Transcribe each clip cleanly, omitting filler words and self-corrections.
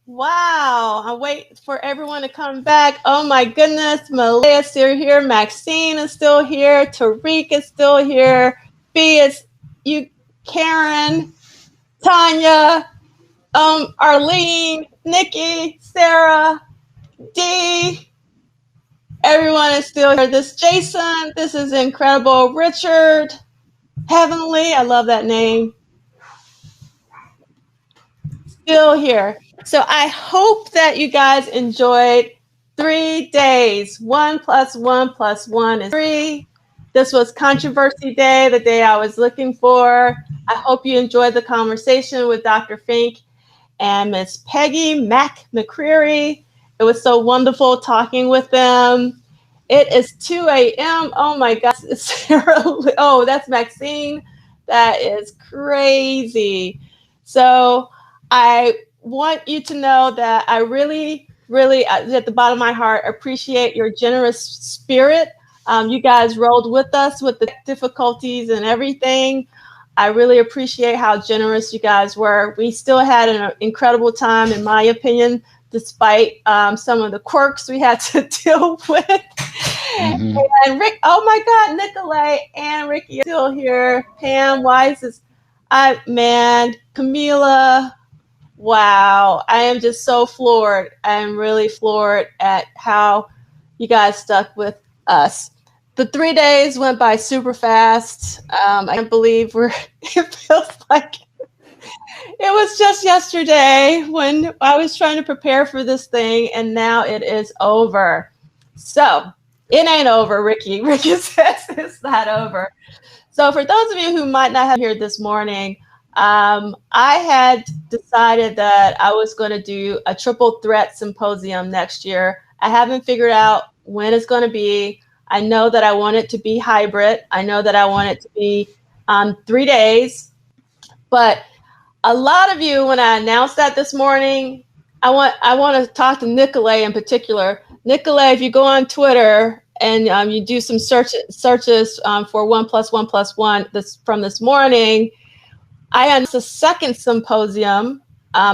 Wow. I wait for everyone to come back. Oh my goodness. Malia's still here. Maxine is still here. Tariq is still here. B is you, Karen, Tanya, Arlene, Nikki, Sarah, D. Everyone is still here. This Jason. This is incredible. Richard, Heavenly. I love that name. Still here. So I hope that you guys enjoyed 3 days. 1+1+1 is 3. This was Controversy Day, the day I was looking for. I hope you enjoyed the conversation with Dr. Fink and Miss Peggy McCreary. It was so wonderful talking with them. It is 2 a.m. Oh my gosh. Sarah. Oh, that's Maxine. That is crazy. So I want you to know that I really, really, at the bottom of my heart, appreciate your generous spirit. You guys rolled with us with the difficulties and everything. I really appreciate how generous you guys were. We still had an incredible time, in my opinion, despite some of the quirks we had to deal with. Mm-hmm. And Rick, oh my God, Nicolay and Ricky are still here. Pam, why is this? Camila, wow. I am just so floored. I am really floored at how you guys stuck with us. The 3 days went by super fast. I can't believe it feels like it was just yesterday when I was trying to prepare for this thing, and now it is over. So it ain't over, Ricky. Ricky says it's not over. So for those of you who might not have heard this morning, I had decided that I was going to do a triple threat symposium next year. I haven't figured out when it's going to be. I know that I want it to be hybrid. I know that I want it to be 3 days. But a lot of you, when I announced that this morning, I want to talk to Nicolay in particular. Nicolay, if you go on Twitter and you do some searches for 1+1+1 from this morning, I announced a second symposium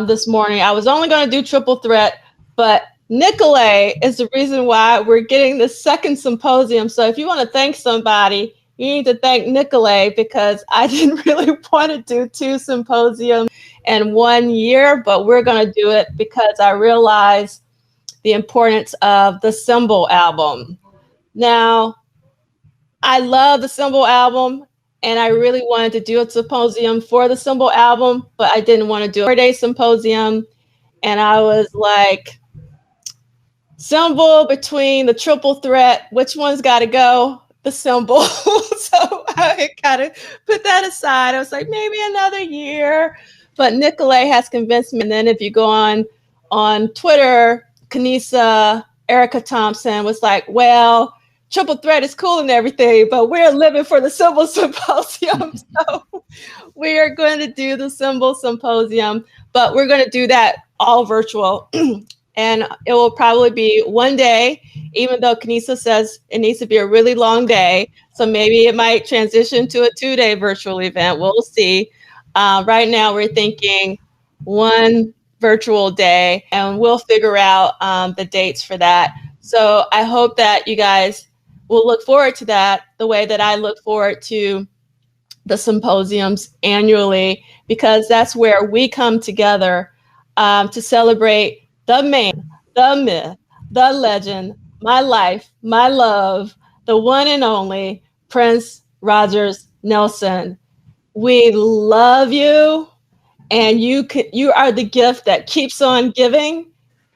this morning. I was only going to do triple threat, but Nicolay is the reason why we're getting this second symposium. So if you want to thank somebody, you need to thank Nicolay, because I didn't really want to do 2 symposiums in 1 year, but we're going to do it because I realize the importance of the Symbol album. Now, I love the Symbol album, and I really wanted to do a symposium for the Symbol album, but I didn't want to do a 4-day symposium. And I was like, Symbol between the triple threat, which one's got to go? The Symbol. So I kind of put that aside. I was like, maybe another year. But Nicolay has convinced me. And then if you go on Twitter, Kanisa, Erica Thompson was like, well, triple threat is cool and everything, but we're living for the Symbol Symposium. So we are going to do the Symbol Symposium, but we're going to do that all virtual. And it will probably be 1 day, even though Kanisa says it needs to be a really long day. So maybe it might transition to a 2-day virtual event. We'll see. Right now, we're thinking 1 virtual day, and we'll figure out the dates for that. So I hope that you guys will look forward to that the way that I look forward to the symposiums annually, because that's where we come together to celebrate the man, the myth, the legend, my life, my love, the one and only Prince Rogers Nelson. We love you, and you are the gift that keeps on giving.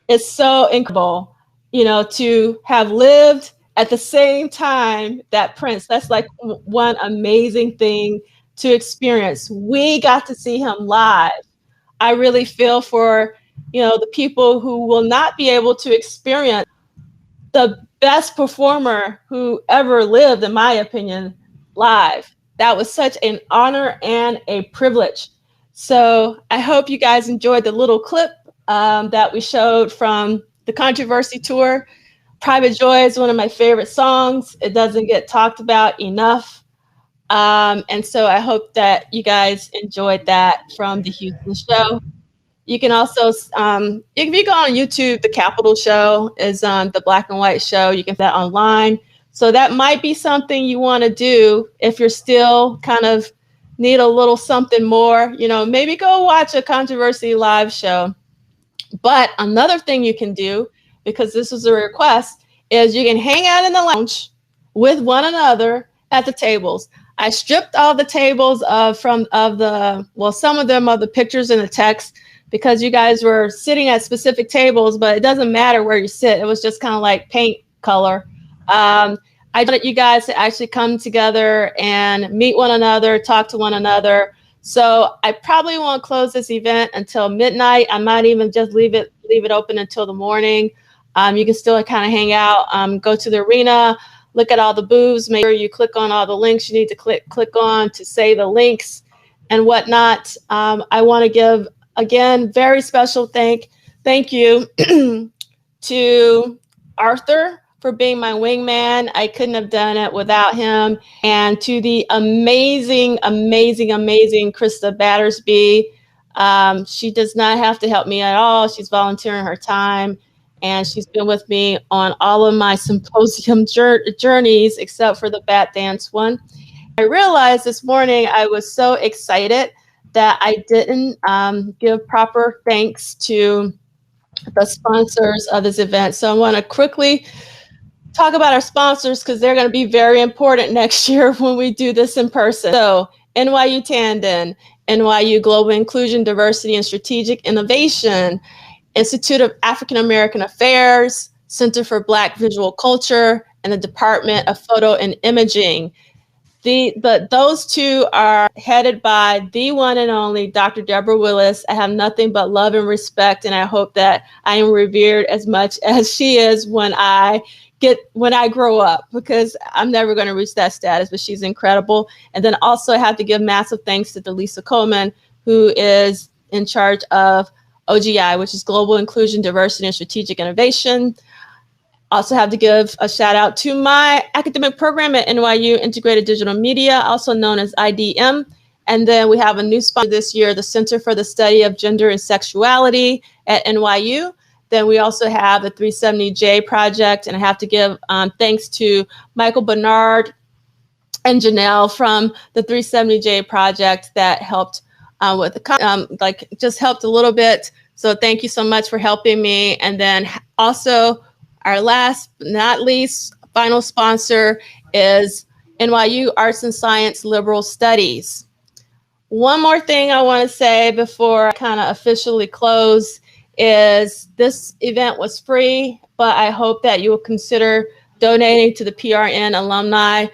It's so incredible, to have lived at the same time that Prince. That's like one amazing thing to experience. We got to see him live. I really feel for the people who will not be able to experience the best performer who ever lived, in my opinion, live. That was such an honor and a privilege. So I hope you guys enjoyed the little clip that we showed from the Controversy Tour. Private Joy is one of my favorite songs. It doesn't get talked about enough. And so I hope that you guys enjoyed that from the Houston show. You can also, if you go on YouTube, the Capitol Show is the black and white show. You can find that online. So that might be something you want to do if you're still kind of need a little something more. Maybe go watch a Controversy live show. But another thing you can do, because this was a request, is you can hang out in the lounge with one another at the tables. I stripped all the tables some of the pictures and the text, because you guys were sitting at specific tables, but it doesn't matter where you sit. It was just kind of like paint color. I wanted you guys to actually come together and meet one another, talk to one another. So I probably won't close this event until midnight. I might even just leave it open until the morning. You can still kind of hang out, go to the arena, look at all the booths, make sure you click on all the links you need to click on to say the links and whatnot. I want to give, again, very special thank you to Arthur for being my wingman. I couldn't have done it without him. And to the amazing Krista Battersby. She does not have to help me at all. She's volunteering her time, and she's been with me on all of my symposium journeys, except for the bat dance one. I realized this morning I was so excited that I didn't give proper thanks to the sponsors of this event. So I want to quickly talk about our sponsors, because they're going to be very important next year when we do this in person. So NYU Tandon, NYU Global Inclusion, Diversity, and Strategic Innovation, Institute of African American Affairs, Center for Black Visual Culture, and the Department of Photo and Imaging. Those two are headed by the one and only Dr. Deborah Willis. I have nothing but love and respect, and I hope that I am revered as much as she is when I grow up, because I'm never going to reach that status, but she's incredible. And then also I have to give massive thanks to Delisa Coleman, who is in charge of OGI, which is Global Inclusion, Diversity, and Strategic Innovation. Also have to give a shout out to my academic program at NYU, Integrated Digital Media, also known as IDM. And then we have a new sponsor this year, the Center for the Study of Gender and Sexuality at NYU. Then we also have the 370J project, and I have to give thanks to Michael Bernard and Janelle from the 370J project that helped with the just helped a little bit. So thank you so much for helping me. And then also our last but not least final sponsor is NYU Arts and Science Liberal Studies. One more thing I want to say before I kind of officially close is this event was free, but I hope that you will consider donating to the PRN Alumni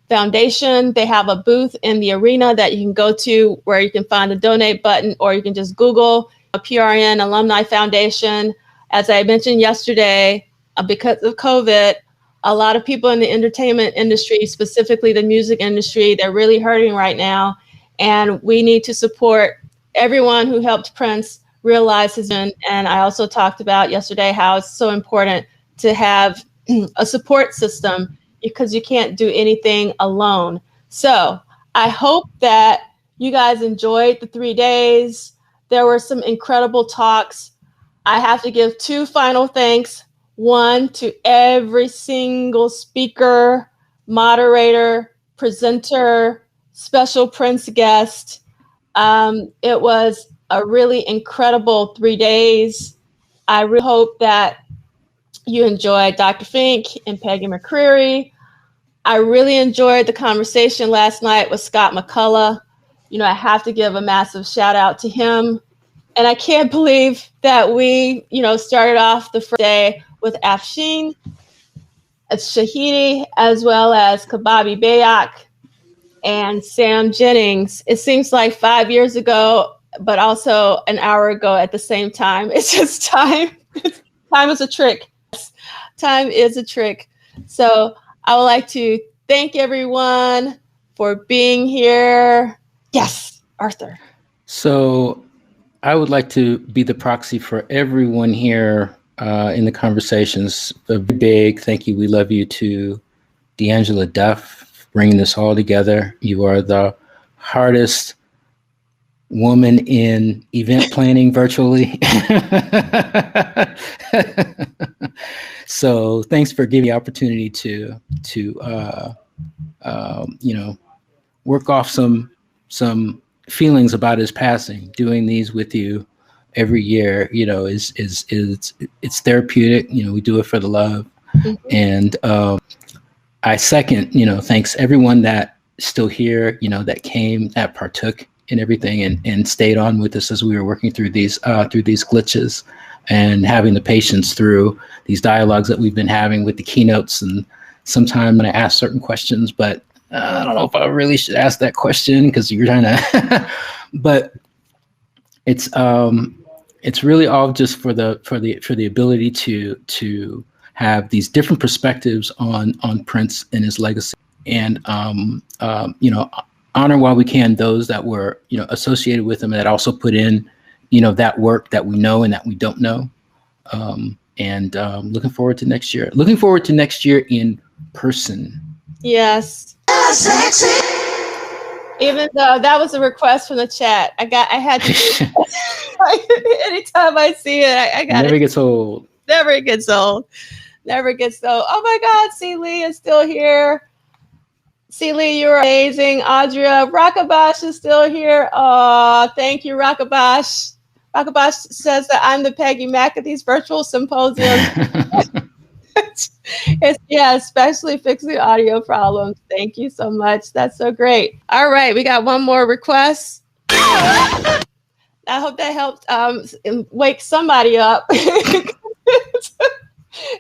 Foundation. They have a booth in the arena that you can go to where you can find the donate button, or you can just Google a PRN Alumni Foundation. As I mentioned yesterday, because of COVID, a lot of people in the entertainment industry, specifically the music industry, they're really hurting right now. And we need to support everyone who helped Prince realize his vision. And I also talked about yesterday how it's so important to have a support system, because you can't do anything alone. So I hope that you guys enjoyed the 3 days. There were some incredible talks. I have to give two final thanks. One to every single speaker, moderator, presenter, special Prince guest. It was a really incredible 3 days. I really hope that you enjoyed Dr. Fink and Peggy McCreary. I really enjoyed the conversation last night with Scott McCullough. I have to give a massive shout out to him. And I can't believe that we, started off the first day with Afshin Shahidi, as well as Kababi Bayak and Sam Jennings. It seems like 5 years ago, but also an hour ago at the same time. It's just time. Time is a trick. Time is a trick. So I would like to thank everyone for being here. Yes, Arthur. So I would like to be the proxy for everyone here in the conversations. A big thank you. We love you to D'Angela Duff, bringing this all together. You are the hardest woman in event planning virtually. So thanks for giving me the opportunity to work off some feelings about his passing. Doing these with you every year, is it's therapeutic. We do it for the love. Mm-hmm. And I second, thanks everyone that still here, that came, that partook in everything and stayed on with us as we were working through these glitches and having the patience through these dialogues that we've been having with the keynotes. And sometime when I ask certain questions, but I don't know if I really should ask that question because you're trying to, but it's really all just for the ability to have these different perspectives on Prince and his legacy, and honor while we can those that were associated with him, that also put in that work that we know and that we don't know, and looking forward to next year. Looking forward to next year in person. Yes. Even though that was a request from the chat, I had to do it. Anytime I see it, I got it. Never gets old. Never gets old. Never gets old. Oh my God, C. Lee is still here. C. Lee, you're amazing. Audra, Rakabash is still here. Oh, thank you, Rakabash. Rakabash says that I'm the Peggy Mac of these virtual symposiums. Especially fixing audio problems. Thank you so much. That's so great. All right, we got one more request. I hope that helped wake somebody up.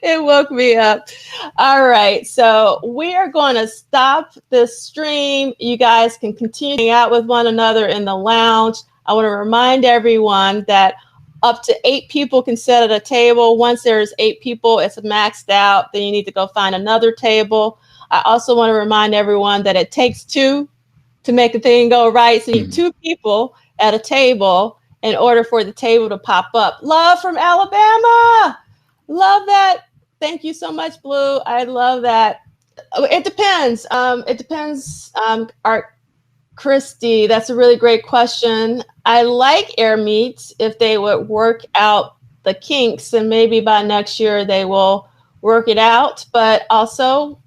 It woke me up. All right, so we are going to stop this stream. You guys can continue to hang out with one another in the lounge. I want to remind everyone that up to 8 people can sit at a table. Once there's 8 people, it's maxed out. Then you need to go find another table. I also want to remind everyone that it takes 2 to make the thing go right. So you need 2 people at a table in order for the table to pop up. Love from Alabama. Love that. Thank you so much, Blue. I love that. It depends. Art Christy, that's a really great question. I like Air Meats if they would work out the kinks, and maybe by next year they will work it out. But also,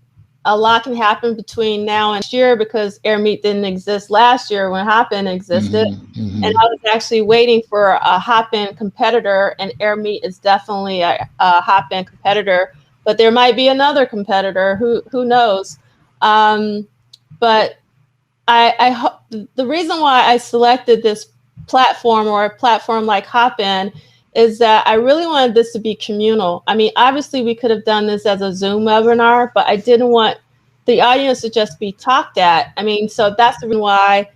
a lot can happen between now and next year because Air Meat didn't exist last year when Hop-In existed. And I was actually waiting for a Hop-In competitor, and Air Meat is definitely a Hop-In competitor. But there might be another competitor. Who knows? But I hope the reason why I selected this platform, or a platform like Hop-In, is that I really wanted this to be communal. I mean, obviously we could have done this as a Zoom webinar, but I didn't want the audience to just be talked at. I mean, so that's the reason why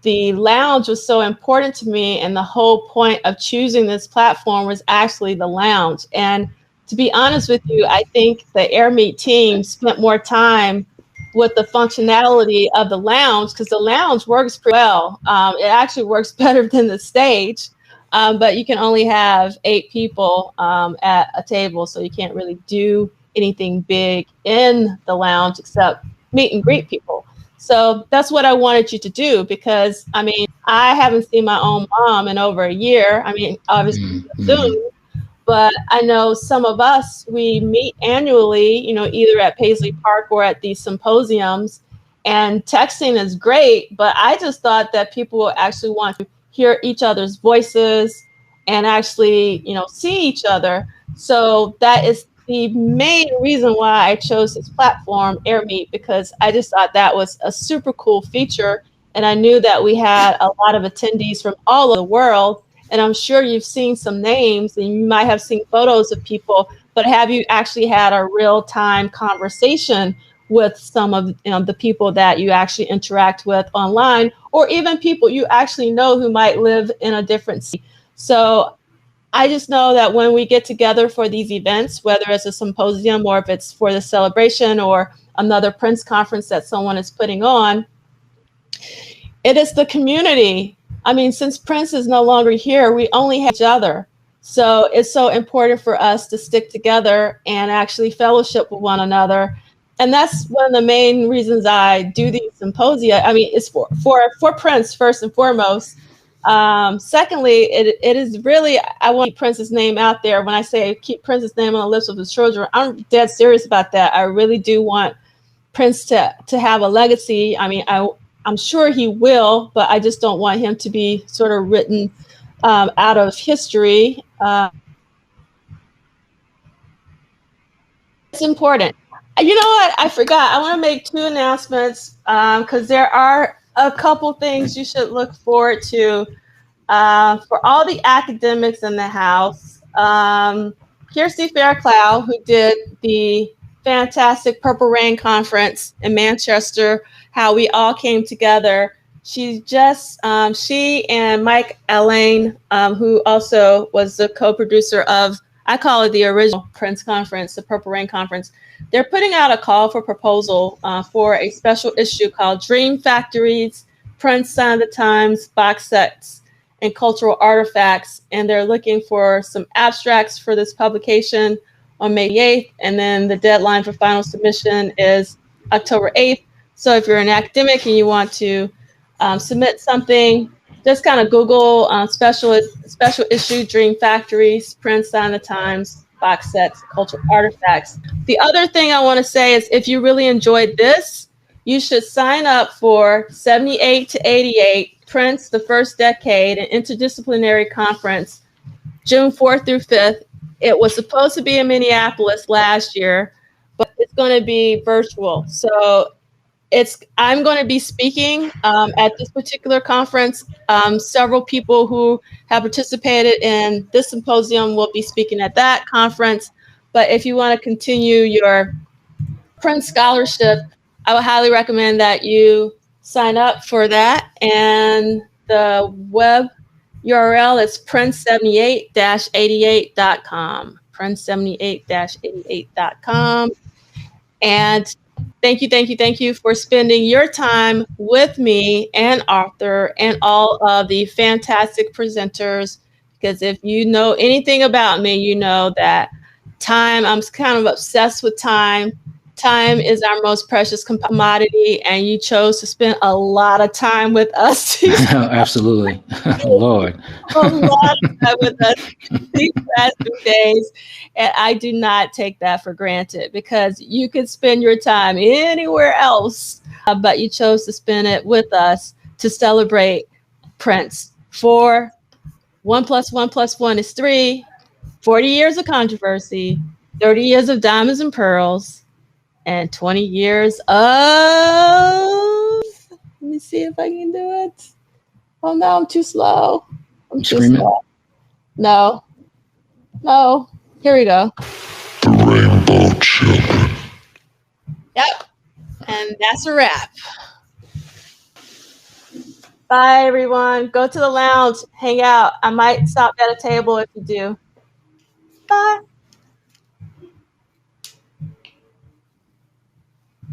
the lounge was so important to me. And the whole point of choosing this platform was actually the lounge. And to be honest with you, I think the Air Meat team spent more time with the functionality of the lounge, because the lounge works pretty well. It actually works better than the stage, but you can only have 8 people at a table, so you can't really do anything big in the lounge except meet and greet people. So that's what I wanted you to do, because I mean, I haven't seen my own mom in over a year. I mean, obviously Zoom, but I know some of us, we meet annually, either at Paisley Park or at these symposiums, and texting is great, but I just thought that people will actually want to hear each other's voices and actually, see each other. So that is the main reason why I chose this platform, AirMeet, because I just thought that was a super cool feature. And I knew that we had a lot of attendees from all over the world. And I'm sure you've seen some names and you might have seen photos of people, but have you actually had a real-time conversation with some of the people that you actually interact with online, or even people you actually know who might live in a different city? So I just know that when we get together for these events, whether it's a symposium or if it's for the celebration or another Prince conference that someone is putting on, it is the community. I mean, since Prince is no longer here, we only have each other. So it's so important for us to stick together and actually fellowship with one another. And that's one of the main reasons I do these symposia. I mean, it's for Prince first and foremost, Secondly, it is really, I want to keep Prince's name out there. When I say keep Prince's name on the lips of his children, I'm dead serious about that. I really do want Prince to have a legacy. I mean, I'm sure he will, but I just don't want him to be sort of written out of history. It's important. You know what? I forgot. I want to make 2 announcements because there are a couple things you should look forward to for all the academics in the house. Kirsty Fairclough, who did the fantastic Purple Rain Conference in Manchester, how we all came together. She and Mike Allain, who also was the co-producer of, I call it the original Prince Conference, the Purple Rain Conference. They're putting out a call for proposal for a special issue called Dream Factories, Prince Sign of the Times, box sets, and cultural artifacts. And they're looking for some abstracts for this publication on May 8th. And then the deadline for final submission is October 8th. So if you're an academic and you want to submit something, just kind of Google special issue Dream Factories, Prince Sign of the Times, box sets, cultural artifacts. The other thing I want to say is if you really enjoyed this, you should sign up for 78 to 88 Prince, the First Decade, an interdisciplinary conference, June 4th through 5th. It was supposed to be in Minneapolis last year, but it's going to be virtual. So I'm going to be speaking at this particular conference. Several people who have participated in this symposium will be speaking at that conference. But if you want to continue your Prince scholarship, I would highly recommend that you sign up for that. And the web URL is prince78-88.com. Prince78-88.com. And thank you for spending your time with me and Arthur and all of the fantastic presenters. Because if you know anything about me, you know that time, I'm kind of obsessed with time. Time is our most precious commodity, and you chose to spend a lot of time with us. Absolutely. Lord. A lot of time with us these past 2 days. And I do not take that for granted because you could spend your time anywhere else, but you chose to spend it with us to celebrate Prince. For 1+1+1 is 3, 40 years of controversy, 30 years of diamonds and pearls, and 20 years of, let me see if I can do it. Oh no, I'm too slow. I'm too slow. No. Here we go. The Rainbow Children. Yep. And that's a wrap. Bye, everyone. Go to the lounge. Hang out. I might stop at a table if you do. Bye.